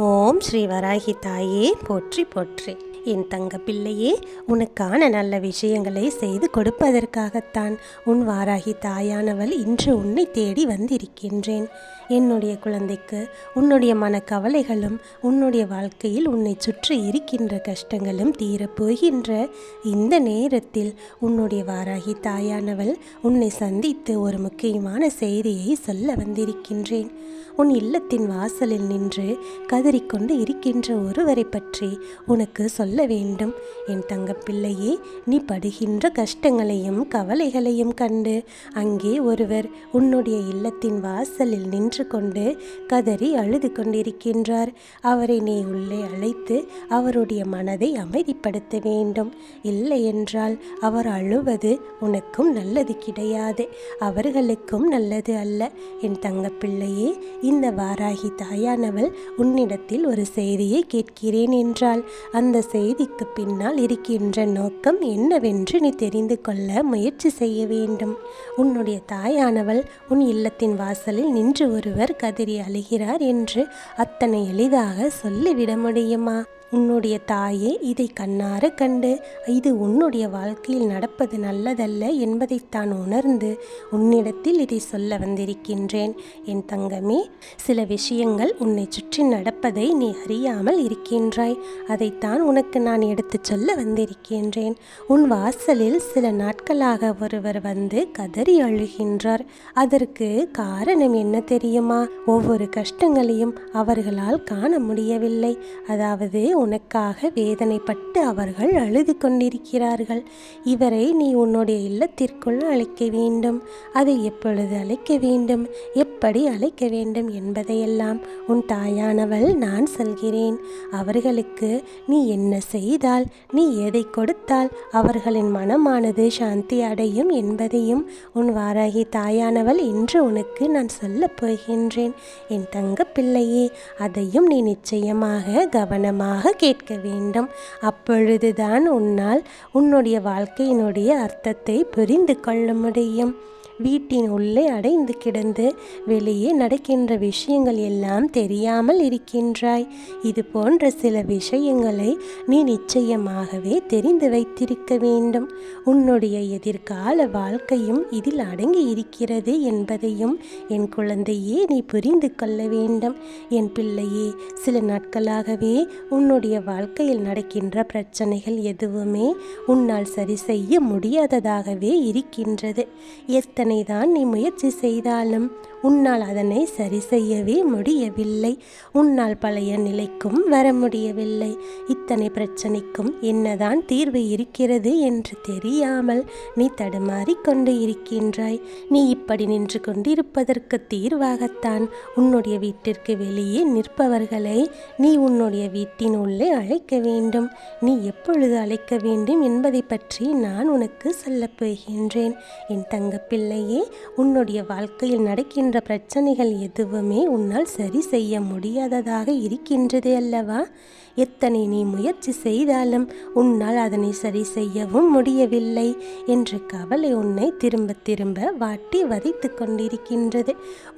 ஓம் ஸ்ரீ வராகி தாயே போற்றி போற்றி. என் தங்க பிள்ளையே, உனக்கான நல்ல விஷயங்களை செய்து கொடுப்பதற்காகத்தான் உன் வாராகி தாயானவள் இன்று உன்னை தேடி வந்திருக்கின்றேன். என்னுடைய குழந்தைக்கு உன்னுடைய மனக்கவலைகளும் உன்னுடைய வாழ்க்கையில் உன்னை சுற்றி இருக்கின்ற கஷ்டங்களும் தீரப்போகின்ற இந்த நேரத்தில் உன்னுடைய வாராகி தாயானவள் உன்னை சந்தித்து ஒரு முக்கியமான செய்தியை சொல்ல வந்திருக்கின்றேன். உன் இல்லத்தின் வாசலில் நின்று கதறிக்கொண்டு இருக்கின்ற ஒருவரை பற்றி உனக்கு சொல்ல வேண்டும். என் தங்கப்பிள்ளையே, நீ படுகின்ற கஷ்டங்களையும் கவலைகளையும் கண்டு அங்கே ஒருவர் உன்னுடைய இல்லத்தின் வாசலில் நின்று கொண்டு கதறி அழுது கொண்டிருக்கின்றார். அவரை நீ உள்ளே அழைத்து அவருடைய மனதை அமைதிப்படுத்த வேண்டும். இல்லை என்றால் அவர் அழுவது உனக்கும் நல்லது கிடையாது, அவர்களுக்கும் நல்லது அல்ல. என் தங்கப்பிள்ளையே, இந்த வாராகி தாயானவள் உன்னிடத்தில் ஒரு செய்தியை கேட்கிறேன் என்றால் அந்த செய்திக்கு பின்னால் இருக்கின்ற நோக்கம் என்னவென்று நீ தெரிந்து கொள்ள முயற்சி செய்ய வேண்டும். உன்னுடைய தாயானவள் உன் இல்லத்தின் வாசலில் நின்று ஒருவர் கதறி அழுகிறார் என்று அத்தனை எளிதாக சொல்லிவிட முடியுமா? உன்னுடைய தாயே இதை கண்ணார கண்டு இது உன்னுடைய வாழ்க்கையில் நடப்பது நல்லதல்ல என்பதைத்தான் உணர்ந்து உன்னிடத்தில் இதை சொல்ல வந்திருக்கின்றேன். என் தங்கமே, சில விஷயங்கள் உன்னை சுற்றி நடப்பதை நீ அறியாமல் இருக்கின்றாய். அதைத்தான் உனக்கு நான் எடுத்து சொல்ல வந்திருக்கின்றேன். உன் வாசலில் சில நாட்களாக ஒருவர் வந்து கதறி அழுகின்றார். அதற்கு காரணம் என்ன தெரியுமா? ஒவ்வொரு கஷ்டங்களையும் அவர்களால் காண முடியவில்லை. அதாவது உனக்காக வேதனைப்பட்டு அவர்கள் அழுது கொண்டிருக்கிறார்கள். இவரை நீ உன்னுடைய இல்லத்திற்குள் அழைக்க வேண்டும். அதை எப்பொழுது அழைக்க வேண்டும், எப்படி அழைக்க வேண்டும் என்பதையெல்லாம் உன் தாயானவள் நான் சொல்கிறேன். அவர்களுக்கு நீ என்ன செய்தால், நீ எதை கொடுத்தால் அவர்களின் மனமானது சாந்தி அடையும் என்பதையும் உன் வாராகி தாயானவள் இன்று உனக்கு நான் சொல்லப் போகின்றேன். என் தங்க பிள்ளையே, அதையும் நீ நிச்சயமாக கவனமாக கேட்க வேண்டும். அப்பொழுதுதான் உன்னால் உன்னுடைய வாழ்க்கையினுடைய அர்த்தத்தை புரிந்து கொள்ள முடியும். வீட்டின் உள்ளே அடைந்து கிடந்து வெளியே நடக்கின்ற விஷயங்கள் எல்லாம் தெரியாமல் இருக்கின்றாய். இது போன்ற சில விஷயங்களை நீ நிச்சயமாகவே தெரிந்து வைத்திருக்க வேண்டும். உன்னுடைய எதிர்கால வாழ்க்கையும் இதில் அடங்கி இருக்கிறது என்பதையும் என் குழந்தையே நீ புரிந்து கொள்ள வேண்டும். என் பிள்ளையே, சில நாட்களாகவே உன்னுடைய வாழ்க்கையில் நடக்கின்ற பிரச்சனைகள் எதுவுமே உன்னால் சரி செய்ய முடியாததாகவே இருக்கின்றது. எத்தனை தான் நீ முயற்சி செய்தாலும் உன்னால் அதனை சரி செய்யவே முடியவில்லை. உன்னால் பழைய நிலைக்கும் வர முடியவில்லை. இத்தனை பிரச்சனைக்கும் என்னதான் தீர்வு இருக்கிறது என்று தெரியாமல் நீ தடுமாறிக் கொண்டு இருக்கின்றாய். நீ இப்படி நின்று கொண்டிருப்பதற்கு தீர்வாகத்தான் உன்னுடைய வீட்டிற்கு வெளியே நிற்பவர்களை நீ உன்னுடைய வீட்டின் உள்ளே அழைக்க வேண்டும். நீ எப்பொழுது அழைக்க வேண்டும் என்பதை பற்றி நான் உனக்கு சொல்லப் போகின்றேன். என் தங்கப்பிள்ளையே, உன்னுடைய வாழ்க்கையில் நடக்கின்ற பிரச்சனைகள் எதுவுமே உன்னால் சரி செய்ய முடியாததாக இருக்கின்றது அல்லவா? எத்தனை நீ முயற்சி செய்தாலும் உன்னால் அதனை சரி செய்யவும் முடியவில்லை என்ற கவலை உன்னை திரும்ப திரும்ப வாட்டி வதைத்து கொண்டிருக்கின்றது.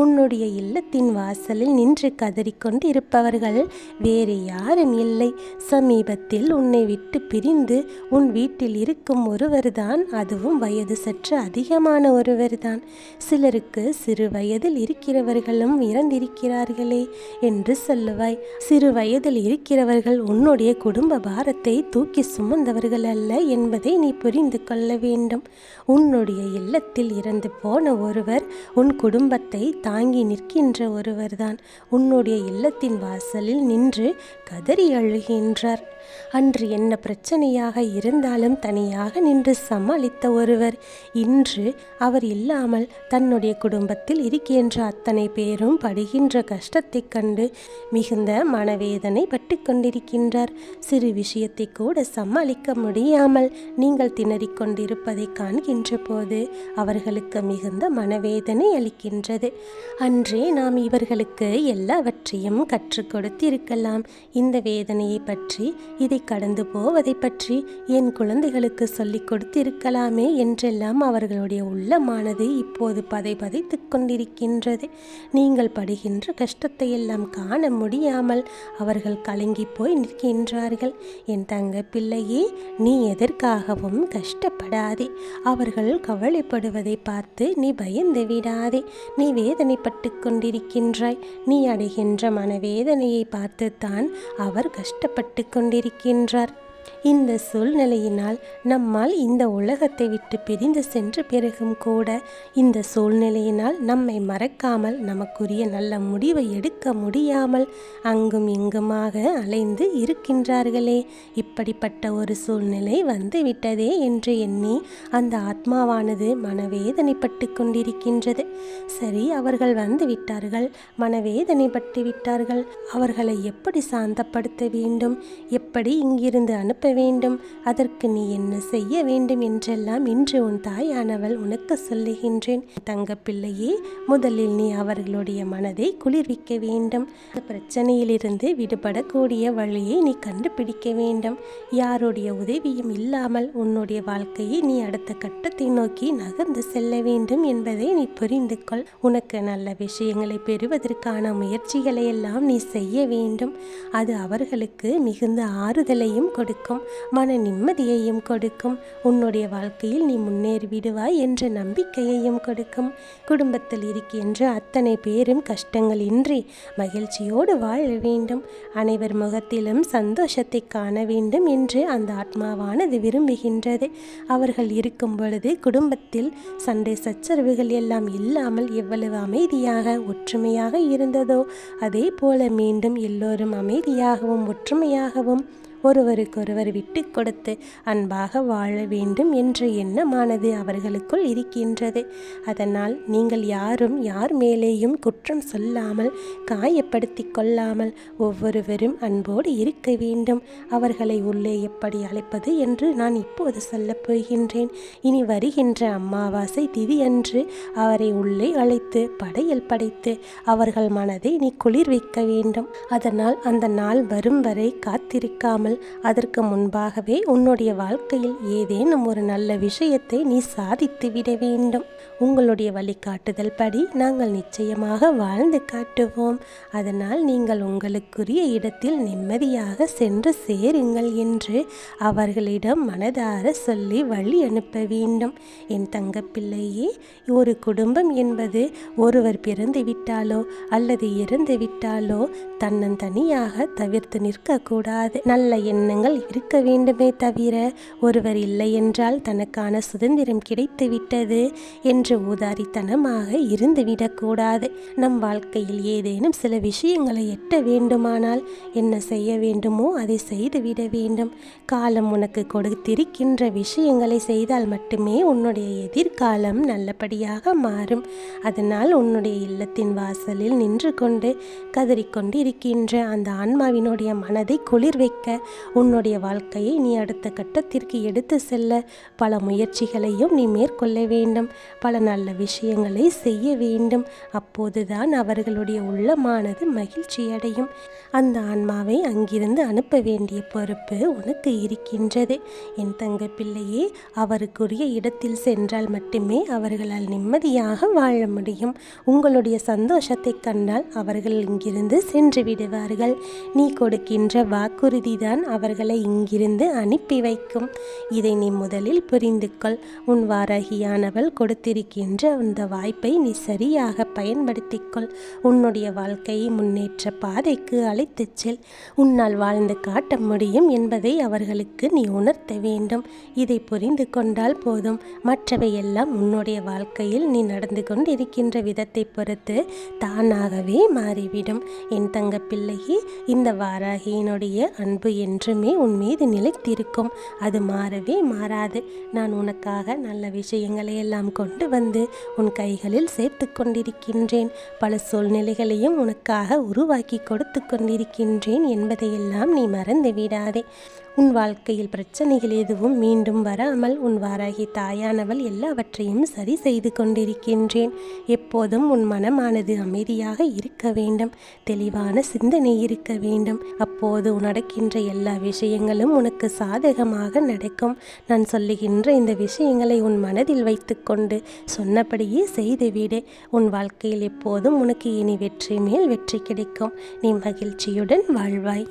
உன்னுடைய இல்லத்தின் வாசலில் நின்று கதறிக்கொண்டு இருப்பவர்கள் வேறு யாரும் இல்லை. சமீபத்தில் உன்னை விட்டு பிரிந்து உன் வீட்டில் இருக்கும் ஒருவர்தான், அதுவும் வயது சற்று அதிகமான ஒருவர்தான். சிலருக்கு சிறு வயதில் இருக்கிறவர்களும் இறந்திருக்கிறார்களே என்று சொல்லுவாய். சிறு வயதில் இருக்கிறவர்கள் உன்னுடைய குடும்ப பாரத்தை தூக்கி சுமந்தவர்கள் அல்ல என்பதை நீ புரிந்து கொள்ள வேண்டும். உன்னுடைய இல்லத்தில் இறந்து போன ஒருவர் உன் குடும்பத்தை தாங்கி நிற்கின்ற ஒருவர்தான் உன்னுடைய இல்லத்தின் வாசலில் நின்று கதறி அழுகின்றார். அன்று என்ன பிரச்சனையாக இருந்தாலும் தனியாக நின்று சமாளித்த ஒருவர் இன்று அவர் இல்லாமல் தன்னுடைய குடும்பத்தில் இருக்கின்ற அத்தனை பேரும் படுகின்ற கஷ்டத்தை கண்டு மிகுந்த மனவேதனை பட்டு கொண்டிருக்கிறார். கொண்டிருக்கின்றார். சிறு விஷயத்தை கூட சமாளிக்க முடியாமல் நீங்கள் திணறிக் கொண்டிருப்பதை காண்கின்ற போது அவர்களுக்கு மிகுந்த மனவேதனை அளிக்கின்றது. அன்றே நாம் இவர்களுக்கு எல்லாவற்றையும் கற்றுக் கொடுத்திருக்கலாம். இந்த வேதனையை பற்றி, இதை கடந்து போவதை பற்றி என் குழந்தைகளுக்கு சொல்லிக் கொடுத்திருக்கலாமே என்றெல்லாம் அவர்களுடைய உள்ளமானது இப்போது பதைத்து கொண்டிருக்கின்றது. நீங்கள் படுகின்ற கஷ்டத்தை எல்லாம் காண முடியாமல் அவர்கள் கலங்கி போய் நிற்கின்றார்கள். என் தங்க பிள்ளையே, நீ எதற்காகவும் கஷ்டப்படாதே. அவர்கள் கவலைப்படுவதை பார்த்து நீ பயந்து விடாதே. நீ வேதனைப்பட்டு கொண்டிருக்கின்றாய். நீ அடைகின்ற மனவேதனையை பார்த்துத்தான் அவர் கஷ்டப்பட்டு கொண்டிருக்கின்றார். இந்த சூழ்நிலையினால் நம்மால் இந்த உலகத்தை விட்டு பிரிந்து சென்ற பிறகும் கூட இந்த சூழ்நிலையினால் நம்மை மறக்காமல் நமக்குரிய நல்ல முடிவை எடுக்க முடியாமல் அங்கும் இங்குமாக அலைந்து இருக்கின்றார்களே. இப்படிப்பட்ட ஒரு சூழ்நிலை வந்துவிட்டதே என்று எண்ணி அந்த ஆத்மாவானது மனவேதனைப்பட்டு கொண்டிருக்கின்றது. சரி, அவர்கள் வந்து விட்டார்கள், மனவேதனைப்பட்டு விட்டார்கள். அவர்களை எப்படி சாந்தப்படுத்த வேண்டும், எப்படி இங்கிருந்து அனுப்ப வேண்டும், அதற்கு நீ என்ன செய்ய வேண்டும் என்றெல்லாம் இன்று உன் தாயானவள் உனக்கு சொல்லுகின்றேன். தங்க பிள்ளையே, முதலில் நீ அவர்களுடைய மனதை குளிர்விக்க வேண்டும். அந்த பிரச்சனையிலிருந்து விடுபடக்கூடிய வழியை நீ கண்டுபிடிக்க வேண்டும். யாருடைய உதவியும் இல்லாமல் உன்னுடைய வாழ்க்கையை நீ அடுத்த கட்டத்தை நோக்கி நகர்ந்து செல்ல வேண்டும் என்பதை நீ புரிந்து கொள். உனக்கு நல்ல விஷயங்களை பெறுவதற்கான முயற்சிகளை எல்லாம் நீ செய்ய வேண்டும். அது அவர்களுக்கு மிகுந்த ஆறுதலையும் கொடுக்கும், மன நிம்மதியையும் கொடுக்கும். உன்னுடைய வாழ்க்கையில் நீ முன்னேறி விடுவாய் என்ற நம்பிக்கையையும் கொடுக்கும். குடும்பத்தில் இருக்கின்ற அத்தனை பேரும் கஷ்டங்கள் இன்றி மகிழ்ச்சியோடு வாழ வேண்டும். அனைவர் முகத்திலும் சந்தோஷத்தை காண வேண்டும் என்று அந்த ஆத்மாவானது விரும்புகின்றது. அவர்கள் இருக்கும் பொழுது குடும்பத்தில் சண்டை சச்சரவுகள் எல்லாம் இல்லாமல் எவ்வளவு அமைதியாக ஒற்றுமையாக இருந்ததோ அதே போல மீண்டும் எல்லோரும் அமைதியாகவும் ஒற்றுமையாகவும் ஒருவருக்கொருவர் விட்டு கொடுத்து அன்பாக வாழ வேண்டும் என்ற எண்ணமானது அவர்களுக்குள் இருக்கின்றது. அதனால் நீங்கள் யாரும் யார் மேலேயும் குற்றம் சொல்லாமல், காயப்படுத்தி கொள்ளாமல் ஒவ்வொருவரும் அன்போடு இருக்க வேண்டும். அவர்களை உள்ளே எப்படி அழைப்பது என்று நான் இப்போது சொல்லப் போகின்றேன். இனி வருகின்ற அமாவாசை திதி அன்று அவரை உள்ளே அழைத்து படையல் படைத்து அவர்கள் மனதை நீ குளிர்விக்க வேண்டும். அதனால் அந்த நாள் வரும் வரை காத்திருக்காமல் அதற்கு முன்பாகவே உன்னுடைய வாழ்க்கையில் ஏதேனும் ஒரு நல்ல விஷயத்தை நீ சாதித்து விட வேண்டும். உங்களுடைய வழிகாட்டுதல் படி நாங்கள் நிச்சயமாக வாழ்ந்து காட்டுவோம். அதனால் நீங்கள் உங்களுக்குரிய இடத்தில் நிம்மதியாக சென்று சேருங்கள் என்று அவர்களிடம் மனதார சொல்லி வழி அனுப்ப வேண்டும். என் தங்கப்பிள்ளையே, ஒரு குடும்பம் என்பது ஒருவர் பிறந்து விட்டாலோ அல்லது இறந்து விட்டாலோ தன்னந்தனியாக தவிர்த்து நிற்கக்கூடாது. நல்ல எண்ணங்கள் இருக்க வேண்டுமே தவிர ஒருவர் இல்லை என்றால் தனக்கான சுதந்திரம் கிடைத்து விட்டது என்று ஊதாரித்தனமாக இருந்துவிடக்கூடாது. நம் வாழ்க்கையில் ஏதேனும் சில விஷயங்களை எட்ட வேண்டுமானால் என்ன செய்ய வேண்டுமோ அதை செய்துவிட வேண்டும். காலம் உனக்கு கொடுத்திருக்கின்ற விஷயங்களை செய்தால் மட்டுமே உன்னுடைய எதிர்காலம் நல்லபடியாக மாறும். அதனால் உன்னுடைய இல்லத்தின் வாசலில் நின்று கொண்டு கதறிக்கொண்டு இருக்கின்ற அந்த ஆன்மாவினுடைய மனதை குளிர் வைக்க, உன்னுடைய வாழ்க்கையை நீ அடுத்த கட்டத்திற்கு எடுத்து செல்ல பல முயற்சிகளையும் நீ மேற்கொள்ள வேண்டும். பல நல்ல விஷயங்களை செய்ய வேண்டும். அப்போதுதான் அவர்களுடைய உள்ளமானது மகிழ்ச்சி அடையும். அந்த ஆன்மாவை அங்கிருந்து அனுப்ப வேண்டிய பொறுப்பு உனக்கு இருக்கின்றது. என் தங்க பிள்ளையே, அவருக்குரிய இடத்தில் சென்றால் மட்டுமே அவர்களால் நிம்மதியாக வாழ முடியும். உங்களுடைய சந்தோஷத்தை கண்டால் அவர்கள் இங்கிருந்து சென்று விடுவார்கள். நீ கொடுக்கின்ற வாக்குறுதி தான் அவர்களை இங்கிருந்து அனுப்பி வைக்கும். இதை நீ முதலில் புரிந்து கொள். உன் வாராகியானவள் கொடுத்திருக்கின்ற அந்த வாய்ப்பை நீ சரியாக பயன்படுத்திக் கொள். உன்னுடைய வாழ்க்கையை முன்னேற்ற பாதைக்கு அழைத்துச் செல். உன்னால் வாழ்ந்து காட்ட முடியும் என்பதை அவர்களுக்கு நீ உணர்த்த வேண்டும். இதை புரிந்து கொண்டால் போதும். மற்றவை எல்லாம் உன்னுடைய வாழ்க்கையில் நீ நடந்து கொண்டிருக்கின்ற விதத்தை பொறுத்து தானாகவே மாறிவிடும். என் தங்க பிள்ளையே, இந்த வாராகியினுடைய அன்பு என்றுமே உன் மீது நிலைத்திருக்கும். அது மாறவே மாறாது. நான் உனக்காக நல்ல விஷயங்களை எல்லாம் கொண்டு வந்து உன் கைகளில் சேர்த்து கொண்டிருக்கின்றேன். பல சூழ்நிலைகளையும் உனக்காக உருவாக்கி கொடுத்து கொண்டிருக்கின்றேன் என்பதையெல்லாம் நீ மறந்து விடாதே. உன் வாழ்க்கையில் பிரச்சனைகள் எதுவும் மீண்டும் வராமல் உன் வாராகி தாயானவள் எல்லாவற்றையும் சரி செய்து கொண்டிருக்கின்றேன். எப்போதும் உன் மனமானது அமைதியாக இருக்க வேண்டும். தெளிவான சிந்தனை இருக்க வேண்டும். அப்போது நடக்கின்ற எல்லா விஷயங்களும் உனக்கு சாதகமாக நடக்கும். நான் சொல்லுகின்ற இந்த விஷயங்களை உன் மனதில் வைத்துக்கொண்டு சொன்னபடியே செய்துவிடு. உன் வாழ்க்கையில் எப்போதும் உனக்கு இனி வெற்றி மேல் வெற்றி கிடைக்கும். நீ மகிழ்ச்சியுடன் வாழ்வாய்.